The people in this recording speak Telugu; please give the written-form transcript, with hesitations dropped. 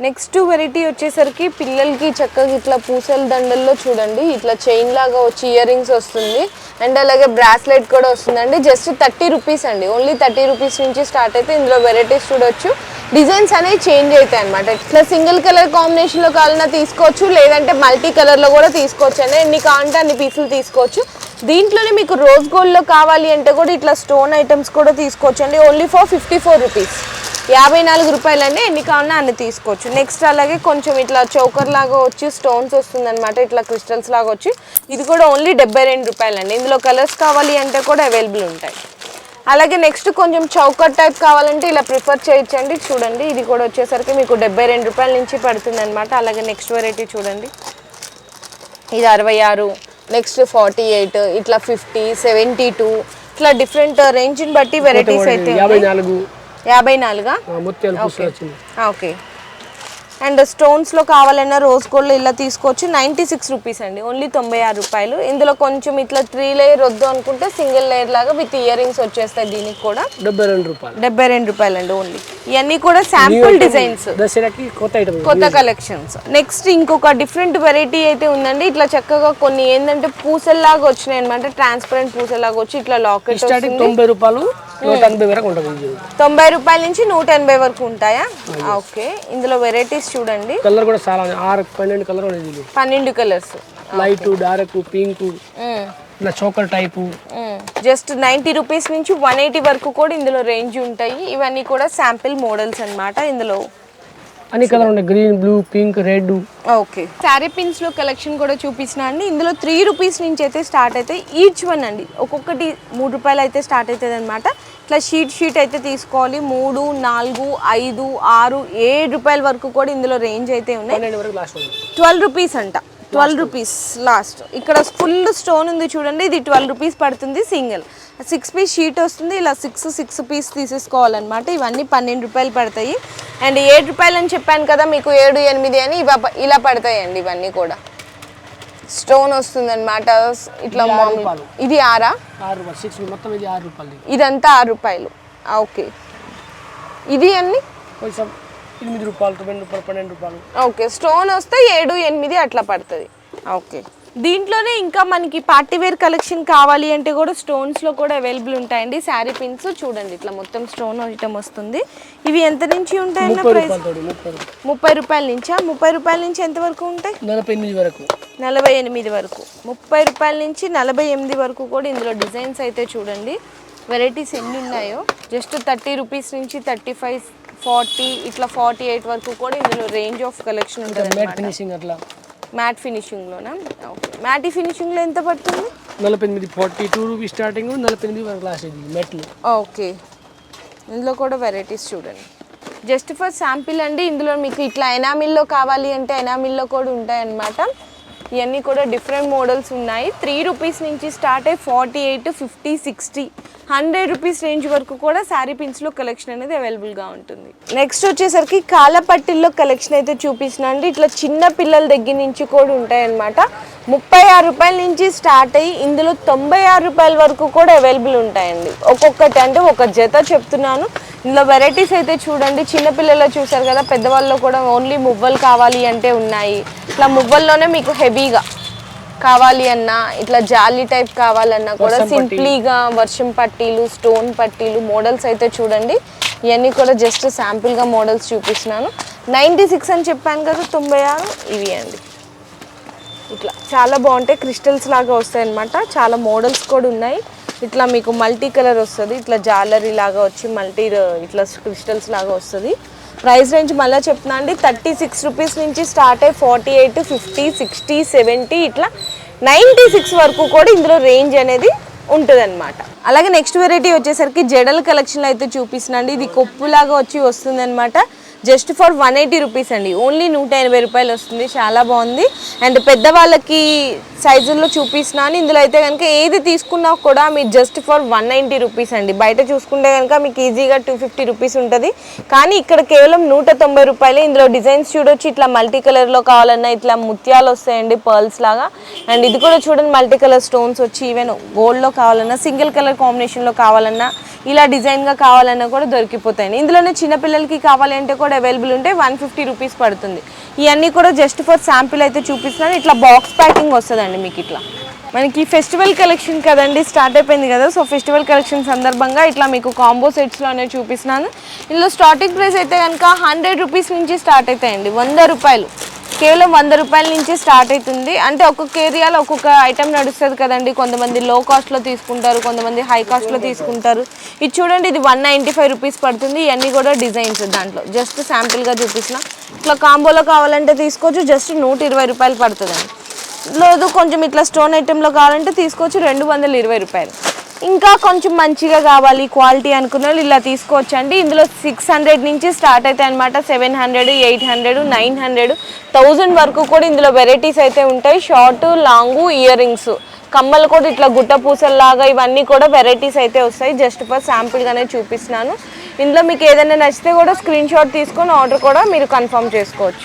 నెక్స్ట్ వెరైటీ వచ్చేసరికి పిల్లలకి చక్కగా ఇట్లా పూసల దండల్లో చూడండి ఇట్లా చైన్ లాగా వచ్చి ఇయర్ రింగ్స్ వస్తుంది అండ్ అలాగే బ్రాస్లెట్ కూడా వస్తుందండి. జస్ట్ 30 రూపీస్ అండి. ఓన్లీ 30 రూపీస్ నుంచి స్టార్ట్ అయితే ఇందులో వెరైటీస్ చూడొచ్చు. డిజైన్స్ అనేవి చేంజ్ అవుతాయి అనమాట. ఇట్లా సింగిల్ కలర్ కాంబినేషన్లో కావాలన్నా తీసుకోవచ్చు, లేదంటే మల్టీ కలర్లో కూడా తీసుకోవచ్చు అండి. ఎన్ని కావాలంటే అన్ని పీసులు తీసుకోవచ్చు. దీంట్లోనే మీకు రోజ్ గోల్డ్లో కావాలి అంటే కూడా ఇట్లా స్టోన్ ఐటమ్స్ కూడా తీసుకోవచ్చు అండి. ఓన్లీ ఫర్ 54 రూపీస్, 54 రూపాయలండి. ఎన్ని కావాలన్నా అన్ని తీసుకోవచ్చు. నెక్స్ట్ అలాగే కొంచెం ఇట్లా చౌకర్ లాగా వచ్చి స్టోన్స్ వస్తుంది అనమాట, ఇట్లా క్రిస్టల్స్ లాగా వచ్చి ఇది కూడా ఓన్లీ 72 రూపాయలండి. ఇందులో కలర్స్ కావాలి అంటే కూడా అవైలబుల్ ఉంటాయి. అలాగే నెక్స్ట్ కొంచెం చౌకర్ టైప్ కావాలంటే ఇలా ప్రిఫర్ చేయొచ్చండి. చూడండి ఇది కూడా వచ్చేసరికి మీకు 72 రూపాయల నుంచి పడుతుంది అనమాట. అలాగే నెక్స్ట్ వెరైటీ చూడండి, ఇది 66, నెక్స్ట్ 48, ఇట్లా 50, 72 ఇట్లా డిఫరెంట్ రేంజ్ని బట్టి వెరైటీస్ అయితే 54 ఓకే. అండ్ స్టోన్స్లో కావాలన్నా రోజ్ గోల్డ్లో ఇలా తీసుకోవచ్చు. 96 రూపీస్ అండి, ఓన్లీ 96 రూపాయలు. ఇందులో కొంచెం ఇట్లా 3 లేయర్ వద్దు అనుకుంటే సింగిల్ లేయర్ లాగా విత్ ఇయర్ రింగ్స్ వచ్చేస్తాయి. దీనికి కూడా 72 రూపాయలు అండి ఓన్లీ. ఇవన్నీ కూడా శాంపుల్ డిజైన్స్, కొత్త కలెక్షన్స్. నెక్స్ట్ ఇంకొక డిఫరెంట్ వెరైటీ అయితే ఉందండి. ఇట్లా చక్కగా కొన్ని ఏంటంటే పూసల్లాగా వచ్చినాయి అనమాట, ట్రాన్స్పరెంట్ పూసల్లాగా వచ్చి ఇట్లా లాకెట్ 90 రూపాయలు 180 వరకు ఉంటుంది. 90 రూపాయల నుంచి 180 వరకు ఉంటాయా? ఓకే. ఇందులో వెరైటీస్ చూడండి, కలర్ కూడా చాలా 12 కలర్ ఉంది. 12 కలర్స్, లైట్, డార్క్, పింక్, ఇలా చోకర్ టైపు. జస్ట్ 90 రూపీస్ నుంచి 180 వరకు కూడా ఇందులో రేంజ్ ఉంటాయి. ఇవన్నీ కూడా శాంపిల్ మోడల్స్ అన్నమాట. ఇందులో అన్ని కలర్ ఉన్నాయి, green, blue, pink, red. Okay. Sari pins లో కలెక్షన్ కూడా చూపిస్తున్నా అండి. ఇందులో 3 రూపీస్ నుంచి అయితే స్టార్ట్ అయితే ఈచ్ వన్ అండి, ఒక్కొక్కటి 3 రూపాయలు అయితే స్టార్ట్ అవుతుంది అనమాట. ఇట్లా షీట్ అయితే తీసుకోవాలి. 3, 4, 5, 6, 7 రూపాయల వరకు కూడా ఇందులో రేంజ్ అయితే ఉన్నాయి. 12 రూపీస్ అంట, 12 రూపీస్ లాస్ట్. ఇక్కడ ఫుల్ స్టోన్ ఉంది చూడండి, ఇది 12 రూపీస్ పడుతుంది. సింగిల్ 6 పీస్ షీట్ వస్తుంది. ఇలా 6 పీస్ తీసేసుకోవాలన్నమాట. ఇవన్నీ 12 రూపాయలు పడతాయి. అండ్ 7 రూపాయలు అని చెప్పాను కదా మీకు, 7, 8 అని ఇలా పడతాయండి. ఇవన్నీ కూడా స్టోన్ వస్తుంది అనమాట. ఇట్లా ఇది 6 మొత్తం, ఇది 6 రూపాయలు. ఇదంతా 6 రూపాయలు. ఓకే. ఇది అన్ని 8 రూపాయలు, 12 రూపాయలు. ఓకే. స్టోన్ వస్తే 7, 8 అట్లా పడుతుంది. ఓకే. దీంట్లోనే ఇంకా మనకి పార్టీ వేర్ కలెక్షన్ కావాలి అంటే కూడా స్టోన్స్లో కూడా అవైలబుల్ ఉంటాయండి. శారీ పిన్స్ చూడండి, ఇట్లా మొత్తం స్టోన్ ఐటమ్ వస్తుంది. ఇవి ఎంత నుంచి ఉంటాయన్న ప్రైస్? 30 రూపాయల నుంచా? 30 రూపాయల నుంచి ఎంత వరకు ఉంటాయి? 48 వరకు. 48 వరకు. 30 రూపాయల నుంచి 48 వరకు కూడా ఇందులో డిజైన్స్ అయితే చూడండి, వెరైటీస్ ఎన్ని ఉన్నాయో. జస్ట్ 30 రూపీస్ నుంచి 35, 40 ఇట్లా 48 వరకు కూడా ఇందులో రేంజ్ ఆఫ్ కలెక్షన్ ఉంటుంది. మ్యాట్ ఫినిషింగ్లోనా? ఓకే. మ్యాట్ ఫినిషింగ్లో ఎంత పడుతుంది? 48, 42 రూపీస్ స్టార్టింగ్, 48 వరకు లాస్ట్ ఇది మెట్లు. ఓకే. ఇందులో కూడా వెరైటీస్ చూడండి, జస్ట్ ఫర్ శాంపిల్ అండి. ఇందులో మీకు ఇట్లా ఎనామిల్లో కావాలి అంటే ఎనామిల్లో కూడా ఉంటాయన్నమాట. ఇవన్నీ కూడా డిఫరెంట్ మోడల్స్ ఉన్నాయి. 3 రూపీస్ నుంచి స్టార్ట్ అయ్యి 48, 50, 60, 100 రూపీస్ రేంజ్ వరకు కూడా శారీ పిన్స్లో కలెక్షన్ అనేది అవైలబుల్గా ఉంటుంది. నెక్స్ట్ వచ్చేసరికి కాలపట్టిల్లో కలెక్షన్ అయితే చూపిస్తున్నా అండి. ఇట్లా చిన్న పిల్లల దగ్గర నుంచి కూడా ఉంటాయన్నమాట. 36 రూపాయల నుంచి స్టార్ట్ అయ్యి ఇందులో 96 రూపాయల వరకు కూడా అవైలబుల్ ఉంటాయండి. ఒక్కొక్కటి అంటే ఒక జత చెప్తున్నాను. ఇందులో వెరైటీస్ అయితే చూడండి, చిన్నపిల్లలు చూసారు కదా, పెద్దవాళ్ళు కూడా ఓన్లీ మువ్వలు కావాలి అంటే ఉన్నాయి. ఇట్లా మువ్వల్లోనే మీకు హెవీగా కావాలి అన్నా, ఇట్లా జాలీ టైప్ కావాలన్నా కూడా సింప్లీగా వర్షం పట్టీలు, స్టోన్ పట్టీలు మోడల్స్ అయితే చూడండి. ఇవన్నీ కూడా జస్ట్ శాంపుల్గా మోడల్స్ చూపిస్తున్నాను. 96 అని చెప్పాను కదా, 96 ఇవి అండి. ఇట్లా చాలా బాగుంటాయి, క్రిస్టల్స్ లాగా వస్తాయి అన్నమాట. చాలా మోడల్స్ కూడా ఉన్నాయి. ఇట్లా మీకు మల్టీ కలర్ వస్తుంది, ఇట్లా జాలరీ లాగా వచ్చి మల్టీ ఇట్లా క్రిస్టల్స్ లాగా వస్తుంది. ప్రైస్ రేంజ్ మళ్ళీ చెప్తున్నా అండి, 36 రూపీస్ నుంచి స్టార్ట్ అయ్యి 48, 50, 60, 70 ఇట్లా 96 వరకు కూడా ఇందులో రేంజ్ అనేది ఉంటుంది అనమాట. అలాగే నెక్స్ట్ వెరైటీ వచ్చేసరికి జడల కలెక్షన్లో అయితే చూపిస్తున్నాండి. ఇది కొప్పులాగా వచ్చి వస్తుంది అనమాట. జస్ట్ ఫర్ 180 రూపీస్ అండి, ఓన్లీ 180 రూపాయలు వస్తుంది. చాలా బాగుంది. అండ్ పెద్దవాళ్ళకి సైజుల్లో చూపిస్తున్నాను. ఇందులో అయితే కనుక ఏది తీసుకున్నా కూడా మీరు జస్ట్ ఫర్ 190 రూపీస్ అండి. బయట చూసుకుంటే కనుక మీకు ఈజీగా 250 రూపీస్ ఉంటుంది, కానీ ఇక్కడ కేవలం 190 రూపాయలు. ఇందులో డిజైన్స్ చూడొచ్చు, ఇట్లా మల్టీ కలర్లో కావాలన్నా ఇట్లా ముత్యాలు వస్తాయండి, పర్ల్స్ లాగా. అండ్ ఇది కూడా చూడండి, మల్టీ కలర్ స్టోన్స్ వచ్చి ఈవెన్ గోల్డ్లో కావాలన్నా, సింగిల్ కలర్ కాంబినేషన్లో కావాలన్నా, ఇలా డిజైన్గా కావాలన్నా కూడా దొరికిపోతాయండి. ఇందులోనే చిన్నపిల్లలకి కావాలి అంటే కూడా కూడా అవైలబుల్ ఉంటాయి. 150 రూపీస్ పడుతుంది. ఇవన్నీ కూడా జస్ట్ ఫర్ శాంపిల్ అయితే చూపిస్తున్నాను. ఇట్లా బాక్స్ ప్యాకింగ్ వస్తుందండి మీకు. ఇట్లా మనకి ఫెస్టివల్ కలెక్షన్ కదండి, స్టార్ట్ అయిపోయింది కదా. సో ఫెస్టివల్ కలెక్షన్ సందర్భంగా ఇట్లా మీకు కాంబో సెట్స్లోనే చూపిస్తున్నాను. ఇందులో స్టార్టింగ్ ప్రైస్ అయితే కనుక 100 రూపీస్ నుంచి స్టార్ట్ అవుతాయండి. 100 రూపాయలు, కేవలం 100 రూపాయల నుంచి స్టార్ట్ అవుతుంది. అంటే ఒక్కొక్క ఏరియాలో ఒక్కొక్క ఐటమ్ నడుస్తుంది కదండి. కొంతమంది లో కాస్ట్లో తీసుకుంటారు, కొంతమంది హై కాస్ట్లో తీసుకుంటారు. ఇది చూడండి, ఇది 195 రూపీస్ పడుతుంది. ఇవన్నీ కూడా డిజైన్స్ దాంట్లో జస్ట్ శాంపిల్గా చూపిస్తున్నా. ఇట్లా కాంబోలో కావాలంటే తీసుకోవచ్చు, జస్ట్ 120 రూపాయలు పడుతుందండి. లేదు కొంచెం ఇట్లా స్టోన్ ఐటెంలో కావాలంటే తీసుకోవచ్చు, 220 రూపాయలు. ఇంకా కొంచెం మంచిగా కావాలి క్వాలిటీ అనుకున్న వాళ్ళు ఇలా తీసుకోవచ్చు అండి. ఇందులో 600 నుంచి స్టార్ట్ అవుతాయి అనమాట. 700, 800, 900, 1000 వరకు కూడా ఇందులో వెరైటీస్ అయితే ఉంటాయి. షార్ట్, లాంగ్, ఇయర్ రింగ్స్, కమ్మలు కూడా ఇట్లా గుట్ట పూసల్లాగా ఇవన్నీ కూడా వెరైటీస్ అయితే వస్తాయి. జస్ట్ ఫర్ శాంపిల్గానే చూపిస్తున్నాను. ఇందులో మీకు ఏదైనా నచ్చితే కూడా స్క్రీన్ షాట్ తీసుకొని ఆర్డర్ కూడా మీరు కన్ఫర్మ్ చేసుకోవచ్చు.